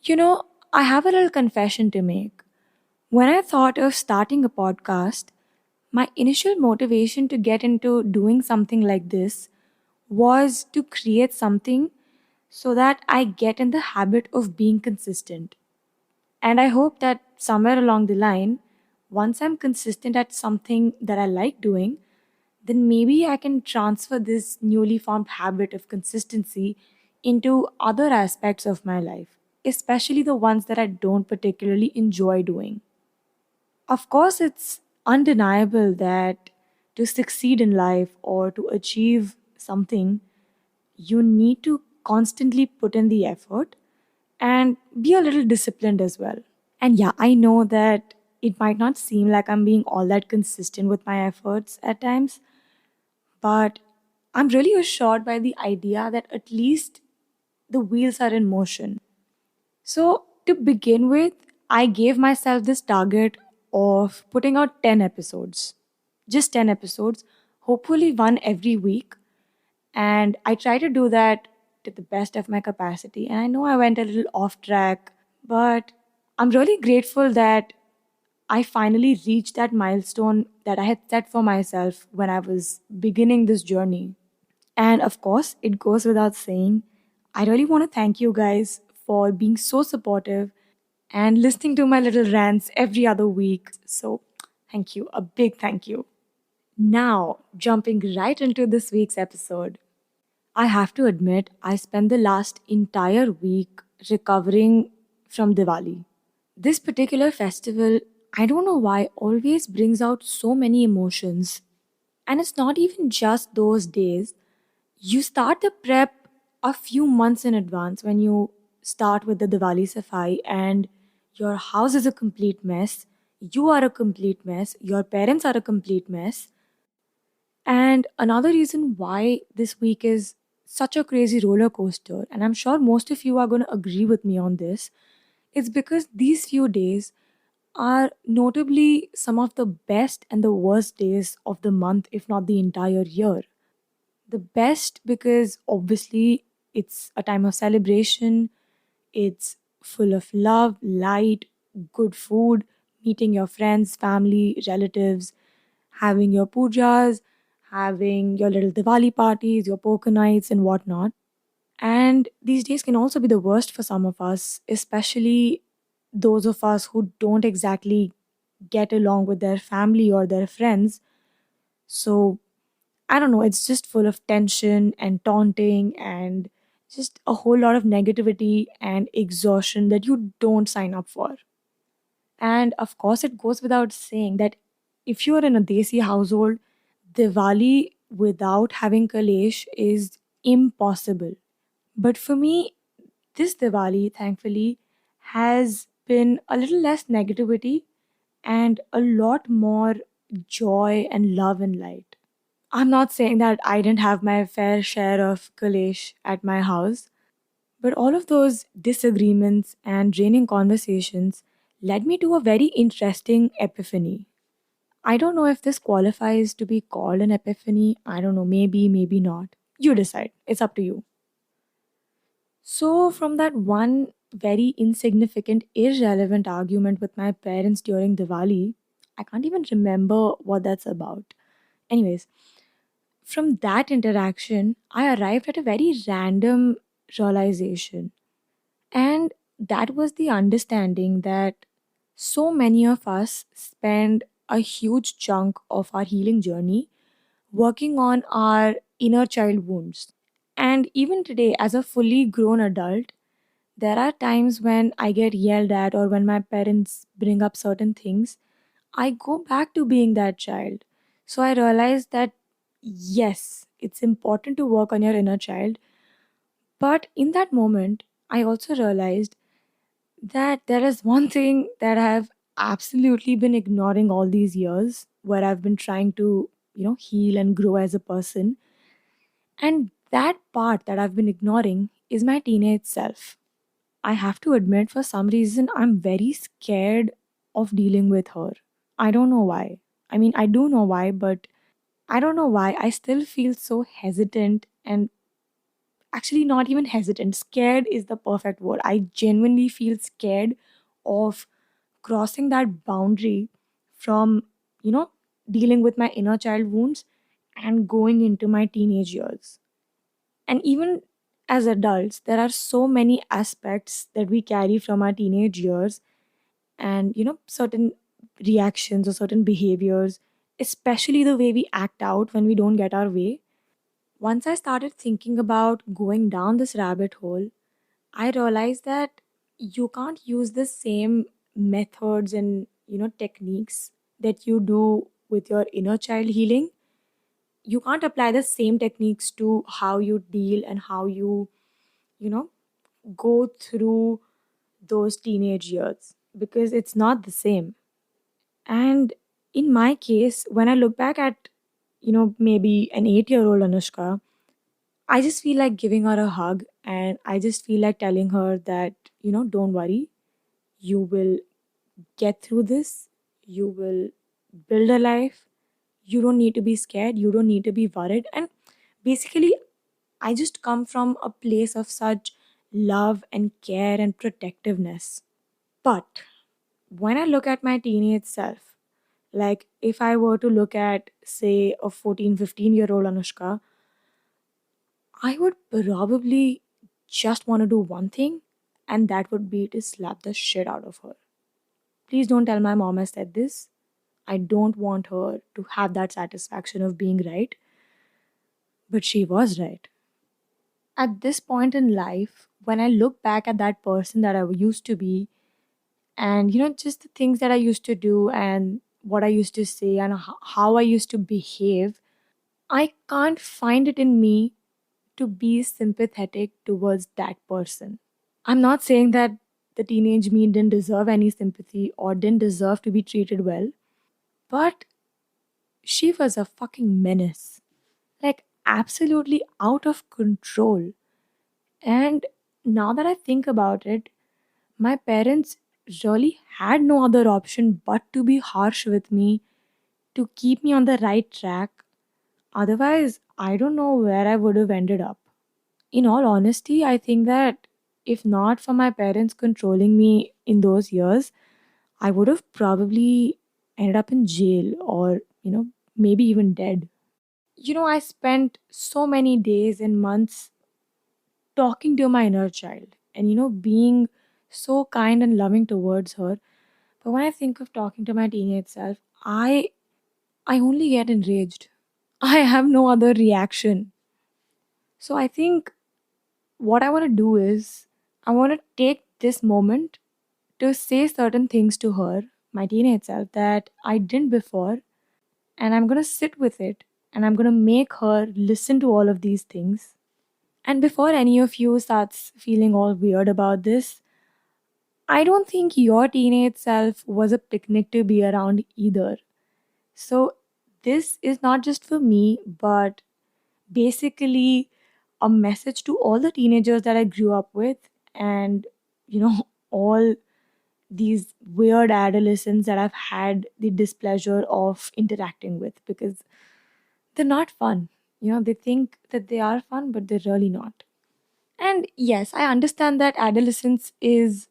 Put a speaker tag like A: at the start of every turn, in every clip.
A: You know, I have a little confession to make. When I thought of starting a podcast, my initial motivation to get into doing something like this was to create something so that I get in the habit of being consistent. And I hope that somewhere along the line, once I'm consistent at something that I like doing, then maybe I can transfer this newly formed habit of consistency into other aspects of my life, especially the ones that I don't particularly enjoy doing. Of course, it's undeniable that to succeed in life or to achieve something, you need to constantly put in the effort and be a little disciplined as well. And yeah, I know that it might not seem like I'm being all that consistent with my efforts at times, but I'm really assured by the idea that at least the wheels are in motion. So, to begin with, I gave myself this target of putting out 10 episodes. Just 10 episodes, hopefully one every week. And I try to do that to the best of my capacity. And I know I went a little off track, but I'm really grateful that I finally reached that milestone that I had set for myself when I was beginning this journey. And of course, it goes without saying, I really want to thank you guys for being so supportive and listening to my little rants every other week. So, thank you, a big thank you. Now, jumping right into this week's episode, I have to admit, I spent the last entire week recovering from Diwali. This particular festival, I don't know why, always brings out so many emotions. And it's not even just those days. You start the prep a few months in advance when you start with the Diwali Safai, and your house is a complete mess. You are a complete mess. Your parents are a complete mess. And another reason why this week is such a crazy roller coaster, and I'm sure most of you are going to agree with me on this, is because these few days are notably some of the best and the worst days of the month, if not the entire year. The best because obviously it's a time of celebration, it's full of love, light, good food, meeting your friends, family, relatives, having your pujas, having your little Diwali parties, your poker nights, and whatnot. And these days can also be the worst for some of us, especially those of us who don't exactly get along with their family or their friends. So, I don't know, it's just full of tension and taunting and just a whole lot of negativity and exhaustion that you don't sign up for. And of course, it goes without saying that if you're in a Desi household, Diwali without having kalesh is impossible. But for me, this Diwali, thankfully, has been a little less negativity and a lot more joy and love and light. I'm not saying that I didn't have my fair share of kalesh at my house, but all of those disagreements and draining conversations led me to a very interesting epiphany. I don't know if this qualifies to be called an epiphany. I don't know, maybe, maybe not. You decide. It's up to you. So, from that one very insignificant, irrelevant argument with my parents during Diwali, I can't even remember what that's about. Anyways, from that interaction, I arrived at a very random realization. And that was the understanding that so many of us spend a huge chunk of our healing journey working on our inner child wounds. And even today, as a fully grown adult, there are times when I get yelled at or when my parents bring up certain things, I go back to being that child. So I realized that yes, it's important to work on your inner child. But in that moment, I also realized that there is one thing that I've absolutely been ignoring all these years, where I've been trying to, heal and grow as a person. And that part that I've been ignoring is my teenage self. I have to admit, for some reason, I'm very scared of dealing with her. I don't know why. I mean, I do know why, but I don't know why. I still feel so hesitant and Actually, not even hesitant. Scared is the perfect word. I genuinely feel scared of crossing that boundary from, you know, dealing with my inner child wounds and going into my teenage years. And even as adults, there are so many aspects that we carry from our teenage years, and, certain reactions or certain behaviors, especially the way we act out when we don't get our way. Once I started thinking about going down this rabbit hole, I realized that you can't use the same methods and, techniques that you do with your inner child healing. You can't apply the same techniques to how you deal and how you know, go through those teenage years, because it's not the same. And in my case, when I look back at, maybe an 8-year-old Anushka, I just feel like giving her a hug, and I just feel like telling her that, don't worry, you will get through this. You will build a life. You don't need to be scared. You don't need to be worried. And basically, I just come from a place of such love and care and protectiveness. But when I look at my teenage self, like if I were to look at, say, a 14, 15-year-old Anushka, I would probably just want to do one thing, and that would be to slap the shit out of her. Please don't tell my mom I said this. I don't want her to have that satisfaction of being right, but she was right. At this point in life, when I look back at that person that I used to be, and, just the things that I used to do and what I used to say and how I used to behave, I can't find it in me to be sympathetic towards that person. I'm not saying that the teenage me didn't deserve any sympathy or didn't deserve to be treated well, but she was a fucking menace. Like, absolutely out of control. And now that I think about it, my parents really had no other option but to be harsh with me to keep me on the right track. Otherwise, I don't know where I would have ended up. In all honesty, I think that if not for my parents controlling me in those years, I would have probably ended up in jail or, maybe even dead. I spent so many days and months talking to my inner child and, being so kind and loving towards her. But when I think of talking to my teenage self, I only get enraged. I have no other reaction. So I think what I want to do is I want to take this moment to say certain things to her, my teenage self, that I didn't before, and I'm going to sit with it and I'm going to make her listen to all of these things. And before any of you starts feeling all weird about this, I don't think your teenage self was a picnic to be around either. So this is not just for me, but basically a message to all the teenagers that I grew up with, and, all these weird adolescents that I've had the displeasure of interacting with, because they're not fun. They think that they are fun, but they're really not. And yes, I understand that adolescence is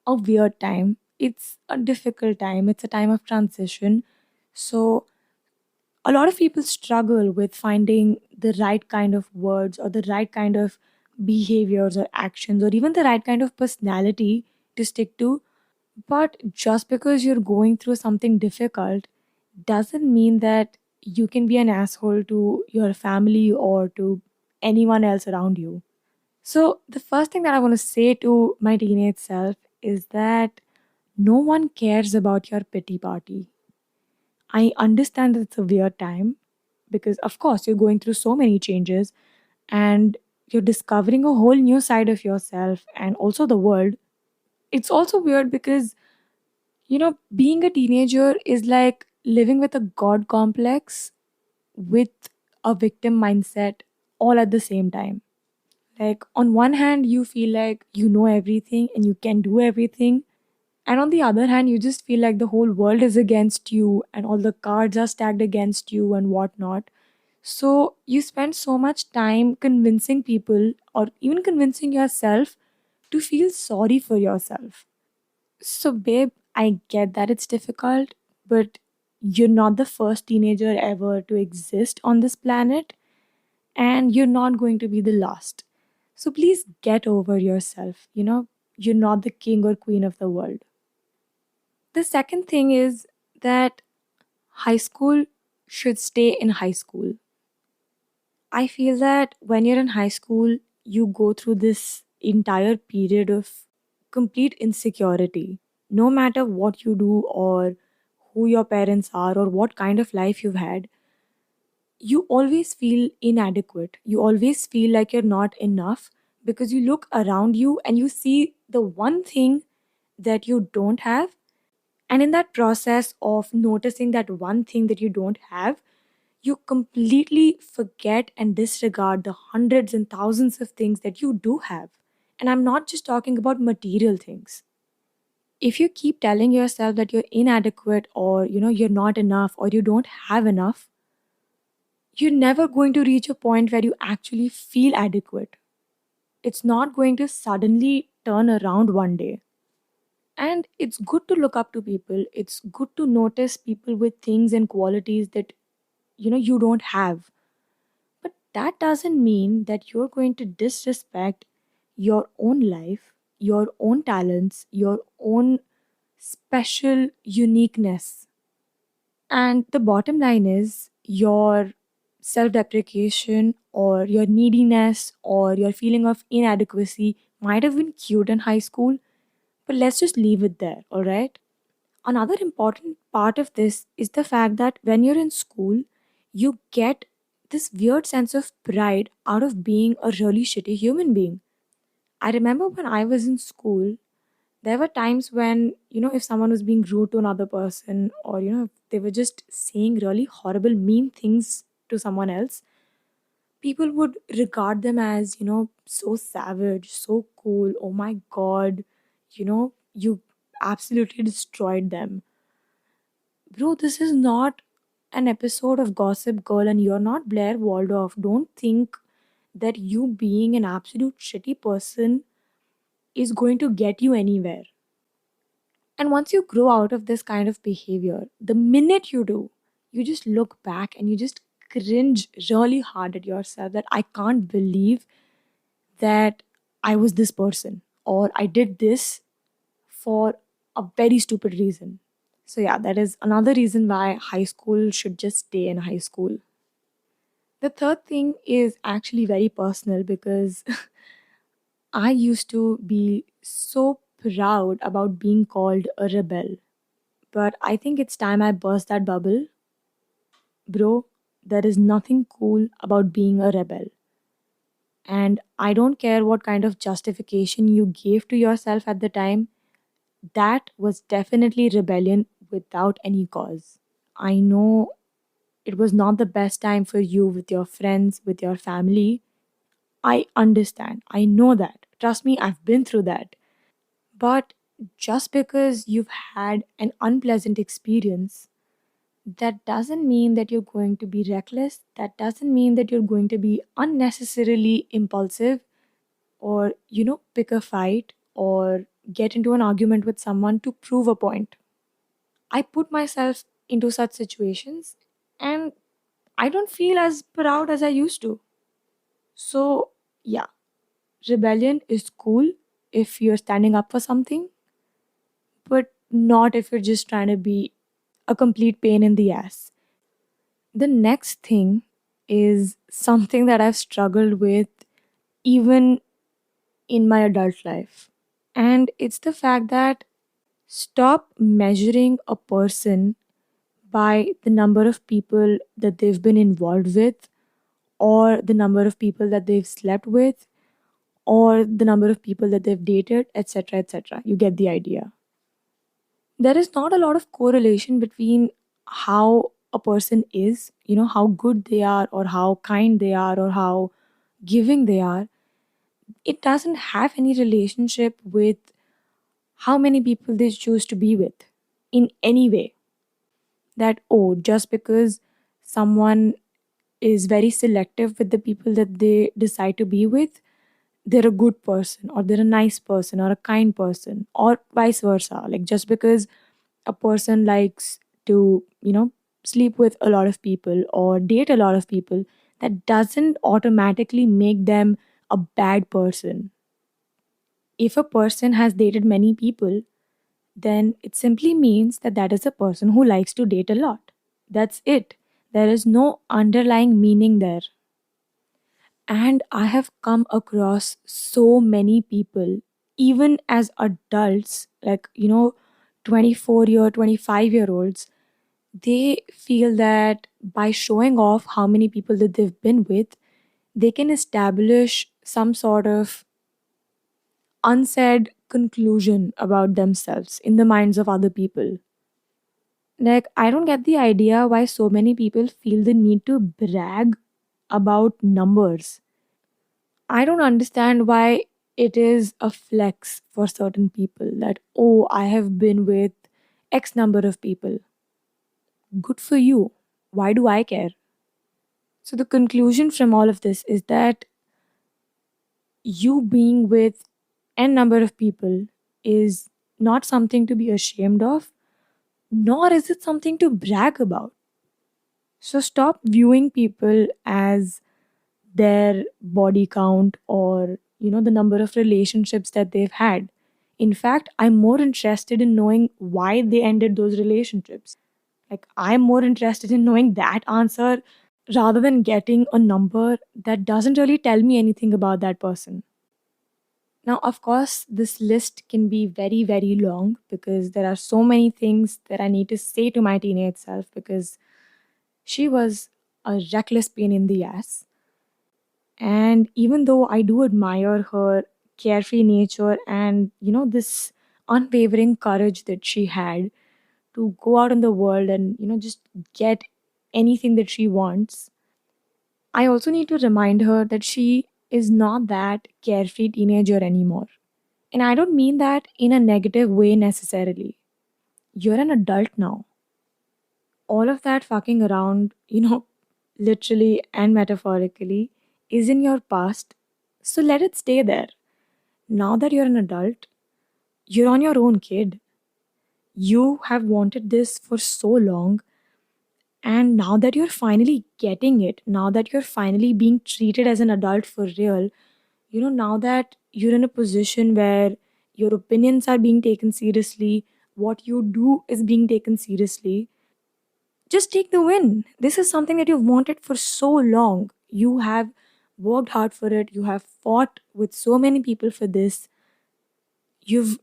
A: a weird time. It's a difficult time. It's a time of transition. So a lot of people struggle with finding the right kind of words or the right kind of behaviors or actions or even the right kind of personality to stick to. But just because you're going through something difficult doesn't mean that you can be an asshole to your family or to anyone else around you. So, the first thing that I want to say to my teenage self is that no one cares about your pity party. I understand that it's a weird time because, of course, you're going through so many changes and you're discovering a whole new side of yourself and also the world. It's also weird because, being a teenager is like living with a God complex with a victim mindset all at the same time. Like, on one hand, you feel like you know everything and you can do everything. And on the other hand, you just feel like the whole world is against you and all the cards are stacked against you and whatnot. So you spend so much time convincing people or even convincing yourself to feel sorry for yourself. So, babe, I get that it's difficult, but you're not the first teenager ever to exist on this planet, and you're not going to be the last. So, please get over yourself. You're not the king or queen of the world. The second thing is that high school should stay in high school. I feel that when you're in high school, you go through this entire period of complete insecurity. No matter what you do or who your parents are or what kind of life you've had, you always feel inadequate. You always feel like you're not enough because you look around you and you see the one thing that you don't have. And in that process of noticing that one thing that you don't have, you completely forget and disregard the hundreds and thousands of things that you do have. And I'm not just talking about material things. If you keep telling yourself that you're inadequate or you're not enough or you don't have enough, you're never going to reach a point where you actually feel adequate. It's not going to suddenly turn around one day. And it's good to look up to people. It's good to notice people with things and qualities that you don't have. But that doesn't mean that you're going to disrespect your own life, your own talents, your own special uniqueness. And the bottom line is your self deprecation or your neediness or your feeling of inadequacy might have been cute in high school, but let's just leave it there, all right? Another important part of this is the fact that when you're in school, you get this weird sense of pride out of being a really shitty human being. I remember when I was in school, there were times when, if someone was being rude to another person or, if they were just saying really horrible, mean things to someone else, people would regard them as, so savage, so cool. Oh my God, you absolutely destroyed them. Bro, this is not an episode of Gossip Girl and you're not Blair Waldorf. Don't think that you being an absolute shitty person is going to get you anywhere. And once you grow out of this kind of behavior, the minute you do, you just look back and you just cringe really hard at yourself that I can't believe that I was this person or I did this for a very stupid reason. So, yeah, that is another reason why high school should just stay in high school. The third thing is actually very personal because I used to be so proud about being called a rebel. But I think it's time I burst that bubble. Bro, there is nothing cool about being a rebel. And I don't care what kind of justification you gave to yourself at the time, that was definitely rebellion without any cause. I know it was not the best time for you with your friends, with your family. I understand. I know that. Trust me, I've been through that. But just because you've had an unpleasant experience, that doesn't mean that you're going to be reckless. That doesn't mean that you're going to be unnecessarily impulsive or, pick a fight or get into an argument with someone to prove a point. I put myself into such situations and I don't feel as proud as I used to. So, yeah, rebellion is cool if you're standing up for something, but not if you're just trying to be a complete pain in the ass. The next thing is something that I've struggled with even in my adult life. And it's the fact that stop measuring a person by the number of people that they've been involved with, or the number of people that they've slept with, or the number of people that they've dated, etc. etc. You get the idea. There is not a lot of correlation between how a person is, how good they are, or how kind they are, or how giving they are. It doesn't have any relationship with how many people they choose to be with in any way. That, oh, just because someone is very selective with the people that they decide to be with, they're a good person or they're a nice person or a kind person or vice versa. Like just because a person likes to, sleep with a lot of people or date a lot of people, that doesn't automatically make them a bad person. If a person has dated many people, then it simply means that that is a person who likes to date a lot. That's it. There is no underlying meaning there. And I have come across so many people, even as adults, like, 24-year, 25-year-olds, they feel that by showing off how many people that they've been with, they can establish some sort of unsaid conclusion about themselves in the minds of other people. Like, I don't get the idea why so many people feel the need to brag about numbers. I don't understand why it is a flex for certain people that, oh, I have been with X number of people. Good for you. Why do I care? So, the conclusion from all of this is that you being with N number of people is not something to be ashamed of, nor is it something to brag about. So, stop viewing people as their body count or the number of relationships that they've had. In fact, I'm more interested in knowing why they ended those relationships. Like, I'm more interested in knowing that answer rather than getting a number that doesn't really tell me anything about that person. Now, of course, this list can be very, very long because there are so many things that I need to say to my teenage self because she was a reckless pain in the ass. And even though I do admire her carefree nature and, this unwavering courage that she had to go out in the world and, just get anything that she wants, I also need to remind her that she is not that carefree teenager anymore. And I don't mean that in a negative way necessarily. You're an adult now. All of that fucking around, literally and metaphorically, is in your past. So let it stay there. Now that you're an adult, you're on your own, kid. You have wanted this for so long. And now that you're finally getting it, now that you're finally being treated as an adult for real, now that you're in a position where your opinions are being taken seriously, what you do is being taken seriously, just take the win. This is something that you've wanted for so long. You have worked hard for it, you have fought with so many people for this, you've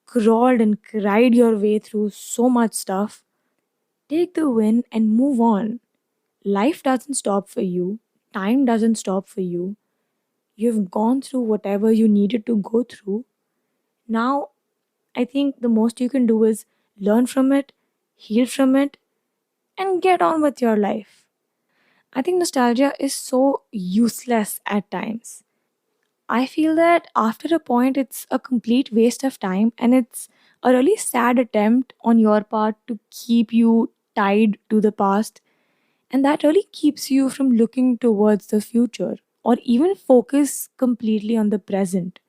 A: crawled and cried your way through so much stuff. Take the win and move on. Life doesn't stop for you, time doesn't stop for you. You've gone through whatever you needed to go through. Now, I think the most you can do is learn from it, heal from it, and get on with your life. I think nostalgia is so useless at times. I feel that after a point, it's a complete waste of time and it's a really sad attempt on your part to keep you tied to the past. And that really keeps you from looking towards the future or even focus completely on the present.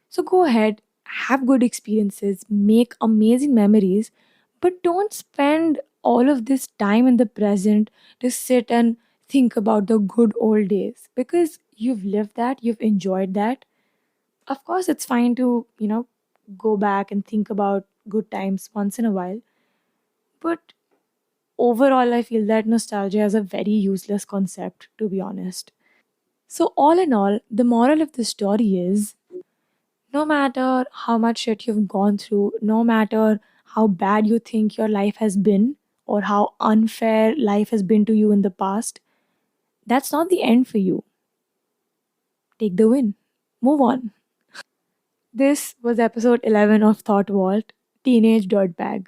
A: So go ahead, have good experiences, make amazing memories, but don't spend all of this time in the present to sit and think about the good old days because you've lived that, you've enjoyed that. Of course, it's fine to, go back and think about good times once in a while, but overall, I feel that nostalgia is a very useless concept, to be honest. So, all in all, the moral of the story is no matter how much shit you've gone through, no matter how bad you think your life has been, or how unfair life has been to you in the past, that's not the end for you. Take the win. Move on. This was episode 11 of Thought Vault Teenage Dirtbag.